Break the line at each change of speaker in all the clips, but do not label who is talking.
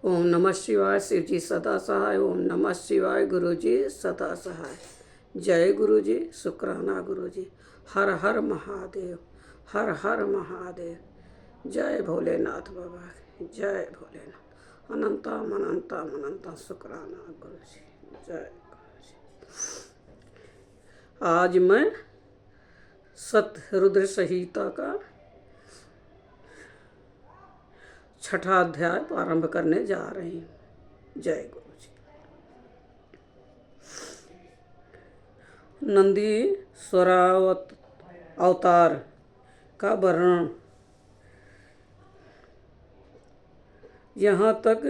ओम नमः शिवाय। शिव जी सदा सहाय। ओम नमः शिवाय। गुरु जी सदा सहाय। जय गुरु जी। शुक्राना गुरु जी। हर हर महादेव। हर हर महादेव। जय भोलेनाथ बाबा। जय भोलेनाथ। अनंतम अनंतम अनंतम शुक्राना गुरु जी। जय गुरु जी। आज मैं सत्य रुद्र संहिता का 6ठा अध्याय प्रारंभ करने जा रही हूँ। जय गुरु जी। नंदी स्वरावत अवतार का वर्णन। यहाँ तक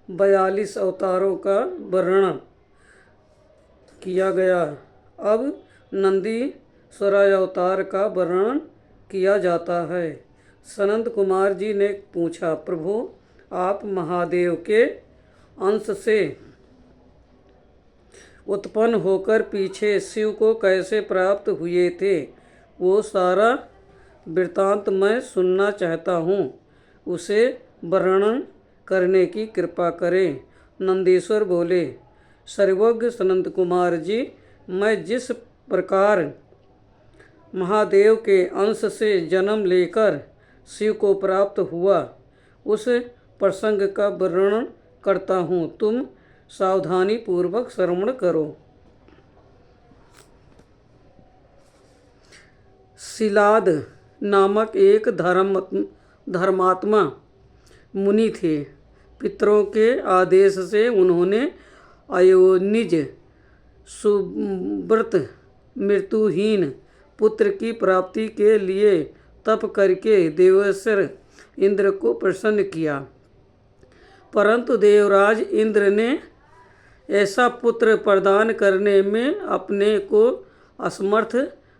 42 अवतारों का वर्णन किया गया। अब नंदी स्वराय अवतार का वर्णन किया जाता है। सनंद कुमार जी ने पूछा, प्रभु आप महादेव के अंश से उत्पन्न होकर पीछे शिव को कैसे प्राप्त हुए थे? वो सारा वृत्तांत मैं सुनना चाहता हूँ। उसे वर्णन करने की कृपा करें। नंदीश्वर बोले, सर्वज्ञ सनंद कुमार जी, मैं जिस प्रकार महादेव के अंश से जन्म लेकर शिव को प्राप्त हुआ उस प्रसंग का वर्णन करता हूँ। तुम सावधानी पूर्वक श्रवण करो। शिलाद नामक एक धर्मात्मा मुनि थे। पितरों के आदेश से उन्होंने अयोनिज सुव्रत मृत्युहीन पुत्र की प्राप्ति के लिए तप करके देवेश्वर इंद्र को प्रसन्न किया। परंतु देवराज इंद्र ने ऐसा पुत्र प्रदान करने में अपने को असमर्थ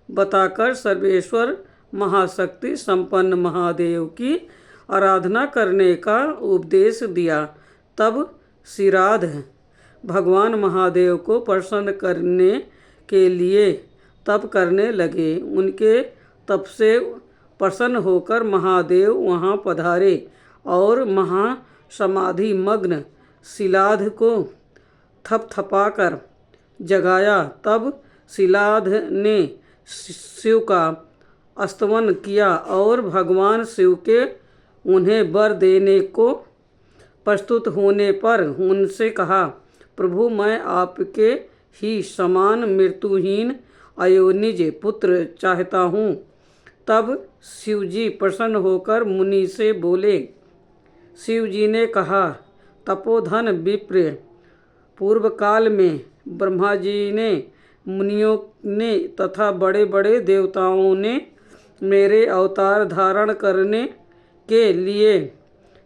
बताकर सर्वेश्वर महाशक्ति संपन्न महादेव की आराधना करने का उपदेश दिया। तब शिराध भगवान महादेव को प्रसन्न करने के लिए तप करने लगे। उनके तप से प्रसन्न होकर महादेव वहाँ पधारे और महासमाधि मग्न शिलाध को थपथपाकर जगाया। तब शिलाध ने शिव का स्तवन किया और भगवान शिव के उन्हें वर देने को प्रस्तुत होने पर उनसे कहा, प्रभु मैं आपके ही समान मृत्युहीन अयोनिज पुत्र चाहता हूँ। तब शिवजी प्रसन्न होकर मुनि से बोले। शिवजी ने कहा, तपोधन विप्र, पूर्व काल में ब्रह्मा जी ने, मुनियों ने तथा बड़े बड़े देवताओं ने मेरे अवतार धारण करने के लिए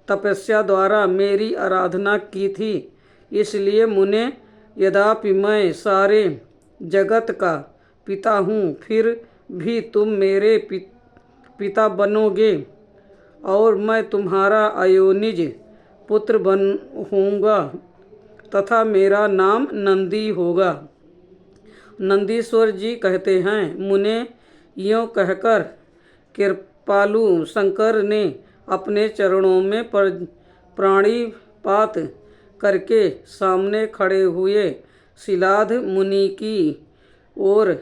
तपस्या द्वारा मेरी आराधना की थी। इसलिए मुने, यद्यपि मैं सारे जगत का पिता हूँ, फिर भी तुम मेरे पिता बनोगे और मैं तुम्हारा अयोनिज पुत्र होऊंगा तथा मेरा नाम नंदी होगा। नंदीश्वर जी कहते हैं, मुने यों कहकर कृपालु शंकर ने अपने चरणों में प्राणिपात करके सामने खड़े हुए शिलाध मुनि की ओर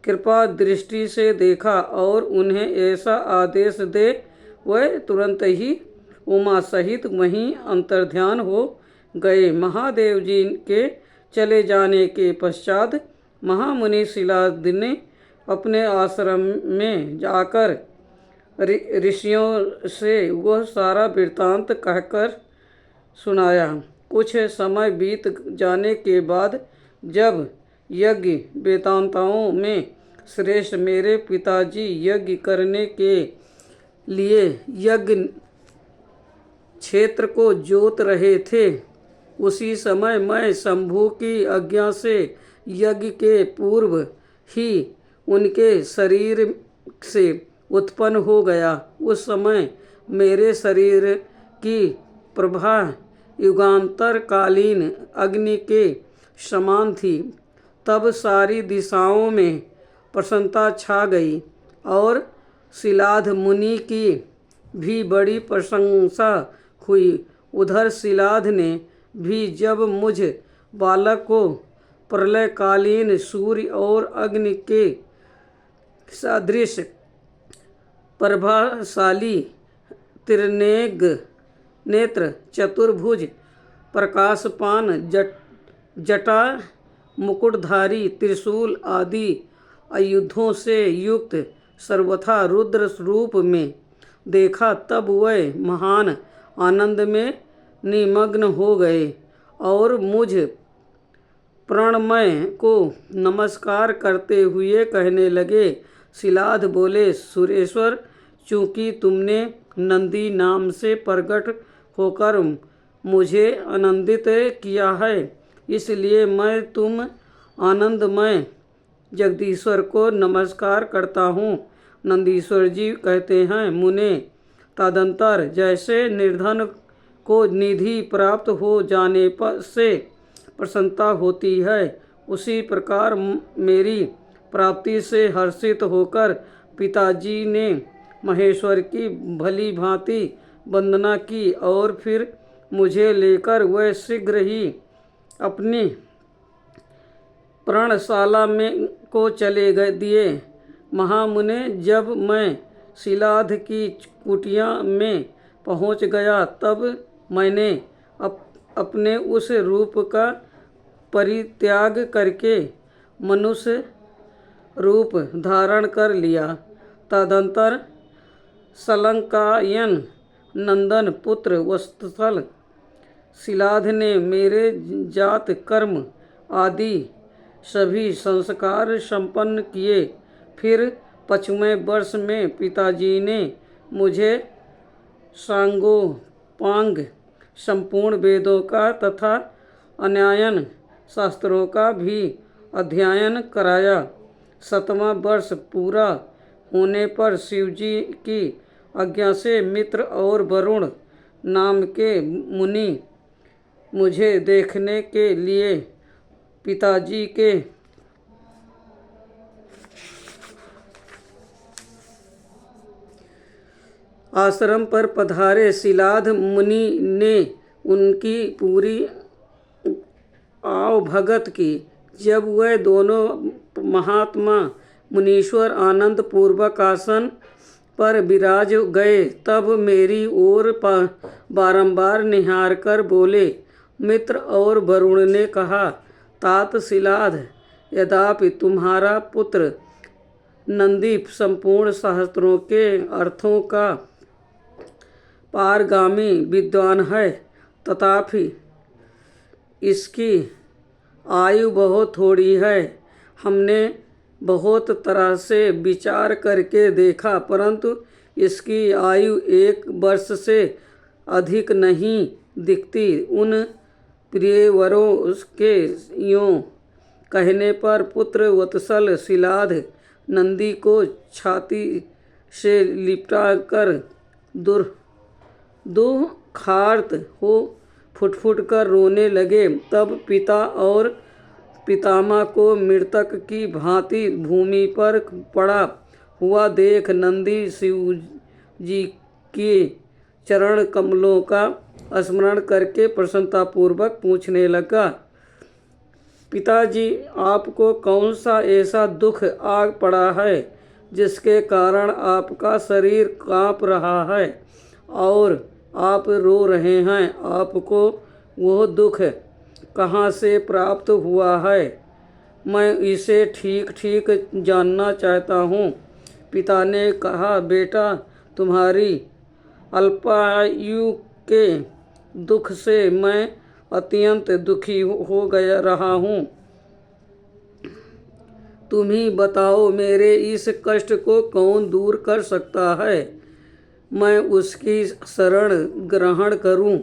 कृपा दृष्टि से देखा और उन्हें ऐसा आदेश दे वह तुरंत ही उमा सहित वहीं अंतर्ध्यान हो गए। महादेव जी के चले जाने के पश्चात महामुनि शिलाद ने अपने आश्रम में जाकर ऋषियों से वह सारा वृत्तांत कहकर सुनाया। कुछ समय बीत जाने के बाद जब यज्ञ वेदांताओं में श्रेष्ठ मेरे पिताजी यज्ञ करने के लिए यज्ञ क्षेत्र को जोत रहे थे, उसी समय मैं शंभु की आज्ञा से यज्ञ के पूर्व ही उनके शरीर से उत्पन्न हो गया। उस समय मेरे शरीर की प्रभा युगांतर कालीन अग्नि के समान थी। तब सारी दिशाओं में प्रसन्नता छा गई और शिलाध मुनि की भी बड़ी प्रशंसा हुई। उधर शिलाध ने भी जब मुझ बालक को प्रलयकालीन सूर्य और अग्नि के सदृश प्रभाशाली त्रिनेग नेत्र चतुर्भुज प्रकाशपान जटा मुकुटधारी त्रिशूल आदि आयुधों से युक्त सर्वथा रुद्र रूप में देखा, तब वह महान आनंद में निमग्न हो गए और मुझ प्रणमय को नमस्कार करते हुए कहने लगे। शिलाध बोले, सुरेश्वर, चूँकि तुमने नंदी नाम से प्रकट होकर मुझे आनंदित किया है, इसलिए मैं तुम आनंदमय जगदीश्वर को नमस्कार करता हूँ। नंदीश्वर जी कहते हैं, मुने, तदंतर जैसे निर्धन को निधि प्राप्त हो जाने पर से प्रसन्नता होती है, उसी प्रकार मेरी प्राप्ति से हर्षित होकर पिताजी ने महेश्वर की भली भांति वंदना की और फिर मुझे लेकर वह शीघ्र ही अपनी पर्णशाला में को चले गए दिए। महामुने, जब मैं शिलाध की कुटिया में पहुंच गया, तब मैंने अपने उस रूप का परित्याग करके मनुष्य रूप धारण कर लिया। तदंतर सलंकायन नंदन पुत्र वत्सल शिलाध ने मेरे जात कर्म आदि सभी संस्कार संपन्न किए। फिर 55वें वर्ष में पिताजी ने मुझे सांगोपांग संपूर्ण वेदों का तथा अन्यायन शास्त्रों का भी अध्ययन कराया। 7वां वर्ष पूरा होने पर शिवजी की आज्ञा से मित्र और वरुण नाम के मुनि मुझे देखने के लिए पिताजी के आश्रम पर पधारे। शिलाध मुनि ने उनकी पूरी आवभगत की। जब वह दोनों महात्मा मुनीश्वर आनंद पूर्वक आसन पर विराज गए, तब मेरी ओर बारंबार निहार कर बोले। मित्र और वरुण ने कहा, तात शिलाध, यद्यपि तुम्हारा पुत्र नंदी संपूर्ण शास्त्रों के अर्थों का पारगामी विद्वान है, तथापि इसकी आयु बहुत थोड़ी है। हमने बहुत तरह से विचार करके देखा, परंतु इसकी आयु 1 वर्ष से अधिक नहीं दिखती। उन प्रियवरों के यूँ कहने पर पुत्र वत्सल शिलाध नंदी को छाती से लिपटा कर दुखार्त हो फुट कर रोने लगे। तब पिता और पितामह को मृतक की भांति भूमि पर पड़ा हुआ देख नंदी शिव जी के चरण कमलों का स्मरण करके प्रसन्नतापूर्वक पूछने लगा, पिताजी, आपको कौन सा ऐसा दुख आ पड़ा है जिसके कारण आपका शरीर कांप रहा है और आप रो रहे हैं? आपको वह दुख कहाँ से प्राप्त हुआ है? मैं इसे ठीक ठीक जानना चाहता हूँ। पिता ने कहा, बेटा, तुम्हारी अल्पायु के दुख से मैं अत्यंत दुखी हो गया रहा हूँ। तुम ही बताओ, मेरे इस कष्ट को कौन दूर कर सकता है? मैं उसकी शरण ग्रहण करूं?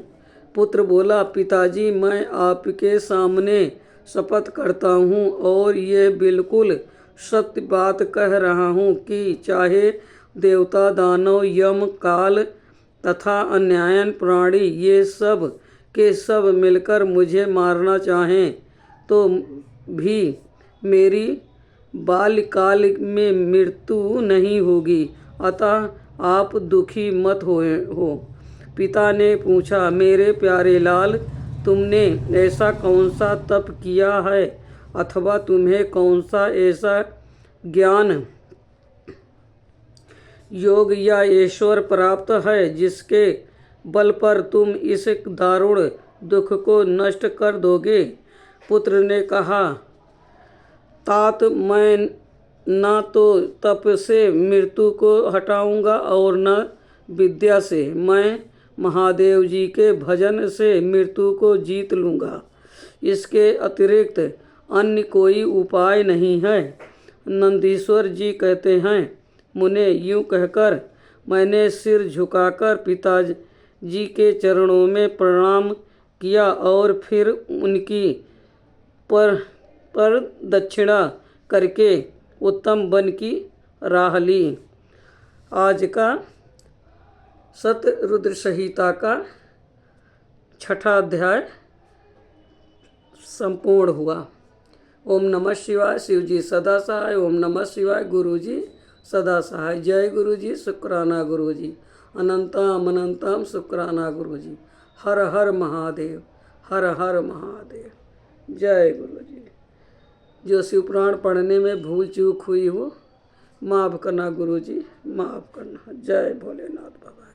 पुत्र बोला, पिताजी, मैं आपके सामने शपथ करता हूं और ये बिल्कुल सत्य बात कह रहा हूं कि चाहे देवता, दानव, यम, काल तथा अन्यायन प्राणी ये सब के सब मिलकर मुझे मारना चाहें तो भी मेरी बाल्यकाल में मृत्यु नहीं होगी। अतः आप दुखी मत हो। पिता ने पूछा, मेरे प्यारे लाल, तुमने ऐसा कौन सा तप किया है अथवा तुम्हें कौन सा ऐसा ज्ञान, योग या ईश्वर प्राप्त है जिसके बल पर तुम इस दारुण दुख को नष्ट कर दोगे? पुत्र ने कहा, तात, मैं न तो तप से मृत्यु को हटाऊंगा और न विद्या से। मैं महादेव जी के भजन से मृत्यु को जीत लूँगा। इसके अतिरिक्त अन्य कोई उपाय नहीं है। नंदीश्वर जी कहते हैं, मुने यूँ कहकर मैंने सिर झुकाकर पिताजी के चरणों में प्रणाम किया और फिर उनकी पर दक्षिणा करके उत्तम वन की राह ली। आज का सतरुद्र संहिता का 6ठा अध्याय संपूर्ण हुआ। ओम नमः शिवाय। शिव जी सदा सहाय। ओम नमः शिवाय। गुरु जी सदा सहाय। जय गुरु जी। शुक्राना गुरु जी। अनंतम अनंतम शुक्राना गुरु जी। हर हर महादेव। हर हर महादेव। जय गुरु जी। जो शिव पुराण पढ़ने में भूल चूक हुई हो माफ़ करना गुरु जी, माफ़ करना। जय भोलेनाथ बाबा।